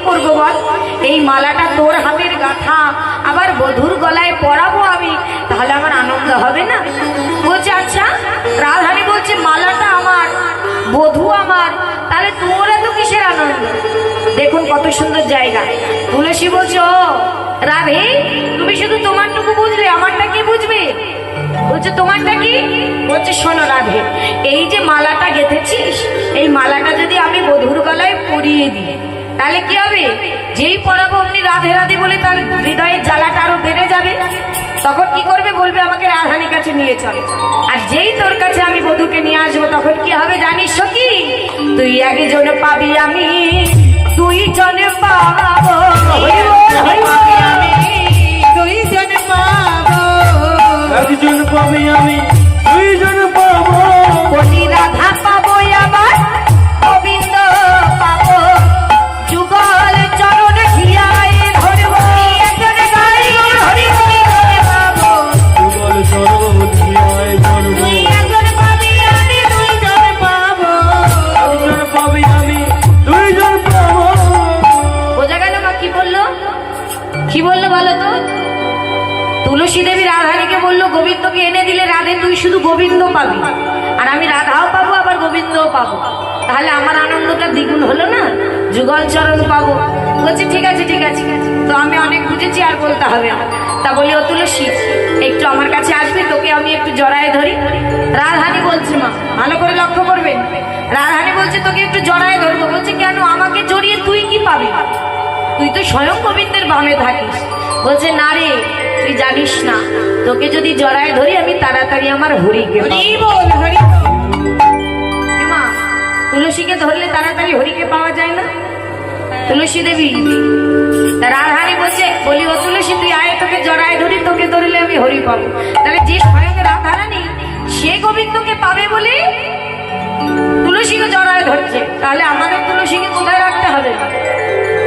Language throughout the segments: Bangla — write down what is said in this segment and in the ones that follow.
করবো বল? এই মালাটা তোর হাতের গাঁথা আবার বধূর গলায় পরাবো আমি, তাহলে আমার আনন্দ হবে না? বলছে আচ্ছা। রাধারানী বলছে মালাটা আমার, বধূ আমার, তাহলে তোর এত কিসের আনন্দ? দেখুন কত সুন্দর জায়গা। তুলসী বলছে ও রাধে, তুমি শুধু তোমারটুকু বুঝলে, আমারটা কি বুঝবে? বলছে তোমারটা কি? বলছে শোনো রাধে, এই যে মালাটা গেঁথেছিস, এই মালাটা যদি আমি বধূর গলায় পরিয়ে দিই তাহলে কি হবে? যেই পরাবো অমনি রাধে রাধে বলে তার হৃদয়ের জ্বালাটা আরো বেড়ে যাবে। তখন কি করবে? বলবে আমাকে রাধারানীর কাছে নিয়ে চল। আর যেই তোর কাছে আমি বধূকে নিয়ে আসবো তখন কি হবে জানিস কি? তুই একজন পাবি, আমি দুইজন পাবো। আমি দুইজন পাবো, একজন পাবে আমি দুইজন পাবো। বলি রাধা পাবো আবার গোবিন্দ পাবো, যুগল চরণ হিয়ায় ধরবো। একজন গাই হরি বলে পাবো, যুগল চরণ হিয়ায় ধরবো। তুই একজন পাবি, আমি দুইজন পাবো। একজন পাবে আমি দুইজন পাবো। বোঝা গেল মা কি বললো? কি বললো বলো তো? তুলসী দেবী রাধারানীকে বললো গোবিন্দকে এনে দিলে রাধে তুই শুধু গোবিন্দ পাবি, আর আমি রাধাও পাবো আবার গোবিন্দও পাবো, তাহলে আমার আনন্দটা দ্বিগুণ হলো না? যুগল চরণ পাবো। বলছে ঠিক আছে ঠিক আছে, তো আমি অনেক বুঝেছি, আর বলতে হবে না। তা বলি ও তুলসী, একটু আমার কাছে আসবি, তোকে আমি একটু জড়ায় ধরি। রাধারানী বলছে মা ভালো করে লক্ষ্য করবেন, রাধারানী বলছে তোকে একটু জড়ায় ধরবো। বলছে কেন? আমাকে জড়িয়ে তুই কি পাবি? তুই তো স্বয়ং গোবিন্দের বামে থাকিস। বলছে না রে, তুই জানিস না, তোকে যদি জড়ায় ধরি আমি তাড়াতাড়ি আমার হরিকে মা, তুলসীকে ধরলে তাড়াতাড়ি হরিকে পাওয়া যায় না? তুলসী দেবী রাধারানী বলছে, বলি ও তুলসী তুই আয়, তোকে জড়ায় ধরি, তোকে ধরলে আমি হরি পাবো। তাহলে যে স্বয়ং রাধারানী সে গোবিন্দকে পাবে বলে তুলসীকে জড়ায় ধরছে, তাহলে আমাদের তুলসীকে কোথায় রাখতে হবে?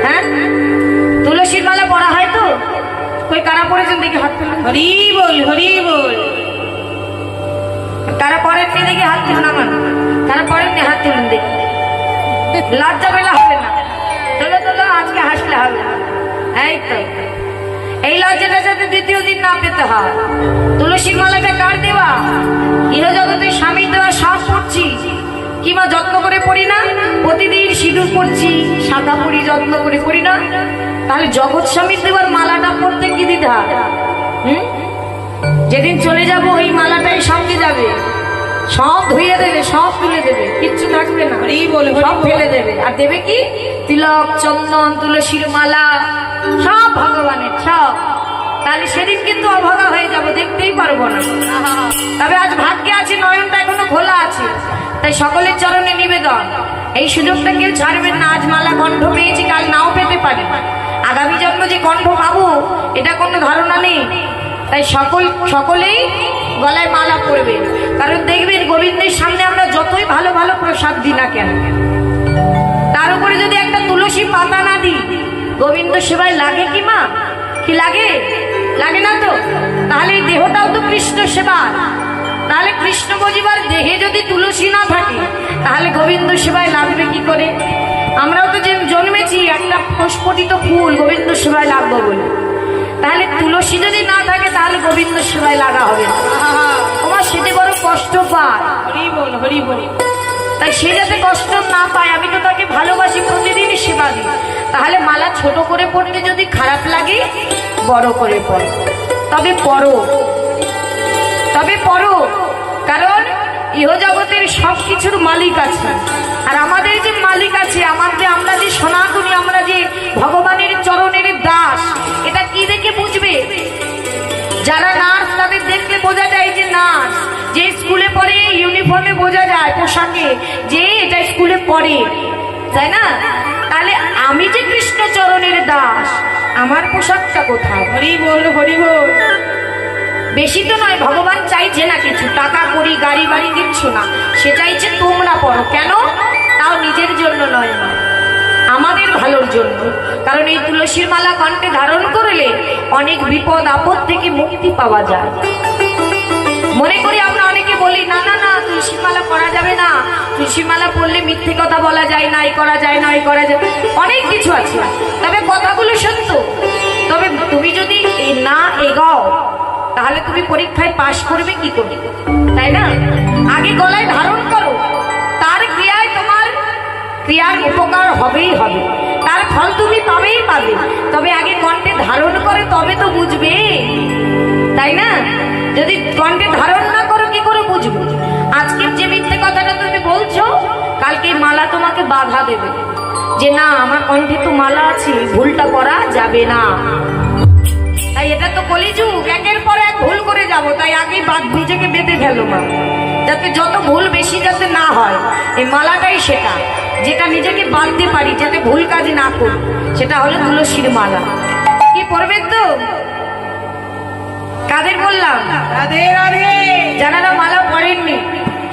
হ্যাঁ, তুলসীর মালা পরা হয় তো? কই কারা পড়েছেন দেখি হাত তুলুন। হরি বল, হরি বল। কারা পড়েননি দেখি হাত তুলুন। আমার কারা পড়েননি হাত তুলুন দেখি। লজ্জা পেলে হবে না, তোলো তোলো, আজকে হাসলে হবে। এই তো, এই লজ্জাটা যাতে দ্বিতীয় দিন না পেতে হয়। তুলসীর মালাটা কার দেওয়া? ইহজগতে স্বামীর দেওয়া। সব পড়ছি কিংবা যত্ন করে পড়ি না? প্রতিদিন সিঁদুর পড়ছি, শাখা পড়ি, যত্ন করে পড়ি না? তাহলে জগৎ স্বামীর দেওয়ার মালাটা পড়তে কি দ্বিধা? যেদিন চলে যাব ওই মালাটাই সঙ্গে যাবে, সব ধুয়ে দেবে, সব তুলে দেবে, কিচ্ছু থাকবে না, সব ফেলে দেবে। আর দেবে কি? তিলক, চন্দন, তুলসীর মালা, সব ভগবানের, সব। তাহলে সেদিন কিন্তু অভাগা হয়ে যাব, দেখতেই পারবো না। তবে আজ ভাগ্যে আছে, নয়নটা এখনো খোলা আছে, তাই সকলের চরণে নিবেদন, এই সুযোগটা কেউ ছাড়বেন না। আজ মালা কণ্ঠ পেয়েছি, কাল নাও পেতে পারি, আগামী জন্ম যে কণ্ঠ পাবো এটা কোনো ধারণা নেই। তাই সকলেই গলায় মালা পরবে। কারণ দেখবেন গোবিন্দের সামনে আমরা যতই ভালো ভালো প্রসাদ দিই না কেন, তার উপরে যদি একটা তুলসী পাতা না দিই, গোবিন্দ সেবায় লাগে কি মা? কি লাগে? লাগে না তো? তাহলে এই দেহটাও তো কৃষ্ণ সেবা। তাহলে কৃষ্ণ বজিবার দেহে যদি তুলসী না থাকে তাহলে গোবিন্দ সেবায় লাগবে কি করে? আমরাও তো জন্মেছি একটা প্রস্ফুটিত ফুল গোবিন্দ সেবায় লাগবো বলে, তাহলে তুলসী যদি না থাকে তাহলে গোবিন্দ সেবায় লাগা হবে না। আমার সেটি বড় কষ্ট পায়, হরি বল, হরি বল। তাই সে যাতে কষ্ট না পায়, আমি তো তাকে ভালোবাসি, প্রতিদিনই সেবা দিই। তাহলে মালা ছোট করে পড়তে যদি খারাপ লাগে, বড় করে পড়ো, তবে পড়ো, তবে পড়ো। কারণ ইহজগতের সব কিছুর মালিক আছে, আর আমাদের যে মালিক আছে, আমরা যে সনাতনী, আমরা যে ভগবানের চরণের দাস, এটা কি দেখে বুঝবে? যারা নার্স তাদের দেখলে বোঝা যায় যে নার্স, যে স্কুলে পড়ে ইউনিফর্মে বোঝা যায়, পোশাকে, যে এটা স্কুলে পড়ে, তাই না? তাহলে আমি যে কৃষ্ণ চরণের দাস, আমার পোশাকটা কোথায়? হরি বল, হরি বল। বেশি তো নয়, ভগবান চাইছে না কিছু, টাকা কড়ি গাড়ি বাড়ি কিচ্ছু না, সে চাইছে তোমরা পড়ো। কেন? তাও নিজের জন্য নয়, আমাদের ভালোর জন্য। কারণ এই তুলসীর মালা কণ্ঠে ধারণ করলে অনেক বিপদ আপদ থেকে মুক্তি পাওয়া যায়। মনে করি আমরা অনেকে বলি না না না তুলসী মালা পরা যাবে না, তুলসী মালা পরলে মিথ্যে কথা বলা যায় না, এই করা যায় না, এই করা যায়, অনেক কিছু আছে। তবে কথাগুলো সত্য। তবে তুমি যদি এই না এগাও তাহলে তুমি পরীক্ষায় পাশ করবে কি করে, তাই না? আগে গলায় ধারণ করো, তার ক্রিয়ায় তোমার ক্রিয়ার উপকার হবেই হবে, তার ফল তুমি পাবেই পাবে। তবে আগে কণ্ঠে ধারণ করে তবে তো বুঝবে, তাই না? যদি কণ্ঠে ধারণ না করো কি করে বুঝবে? আজকের যে মিথ্যে কথাটা তুমি বলছো, কালকে মালা তোমাকে বাধা দেবে যে না আমার কণ্ঠে তো মালা আছে, ভুলটা করা যাবে না। তাই এটা তো কলিযুগ, একের পর এক ভুল করে যাব, তাই আগেই নিজেকে বেঁধে ফেলো মা, যাতে যত ভুল বেশি যাতে না হয়। এই মালাটাই সেটা যেটা নিজেকে বাঁধতে পারি, যাতে ভুল কাজ না করি, সেটা হলো তুলসীর মালা। কি পড়বেন তো? কাদের বললাম? যারা মালা পড়েননি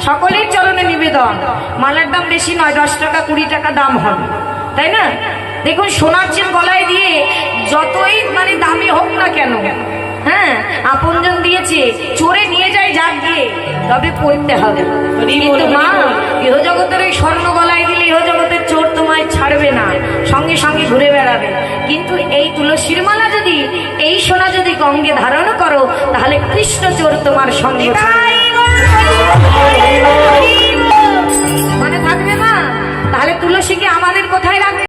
সকলের চরণে নিবেদন। মালার দাম বেশি নয়, 10 টাকা 20 টাকা দাম হবে, তাই না? দেখুন সোনার চেন গলায় দিয়ে যতই মানে দামি হোক না কেন, হ্যাঁ আপনজন দিয়েছে, চোরে নিয়ে যায় যাক গিয়ে, তবে পড়তে হবে। কিন্তু মা ইহজগতের ওই স্বর্ণ গলায় দিলে ইহজগতের চোর তোমায় ছাড়বে না, সঙ্গে সঙ্গে ঘুরে বেড়াবে। কিন্তু এই তুলসীর মালা যদি, এই সোনা যদি গঙ্গে ধারণ করো, তাহলে কৃষ্ণ চোর তোমার সঙ্গে মানে থাকবে না। তাহলে তুলসীকে আমাদের কোথায় রাখবে?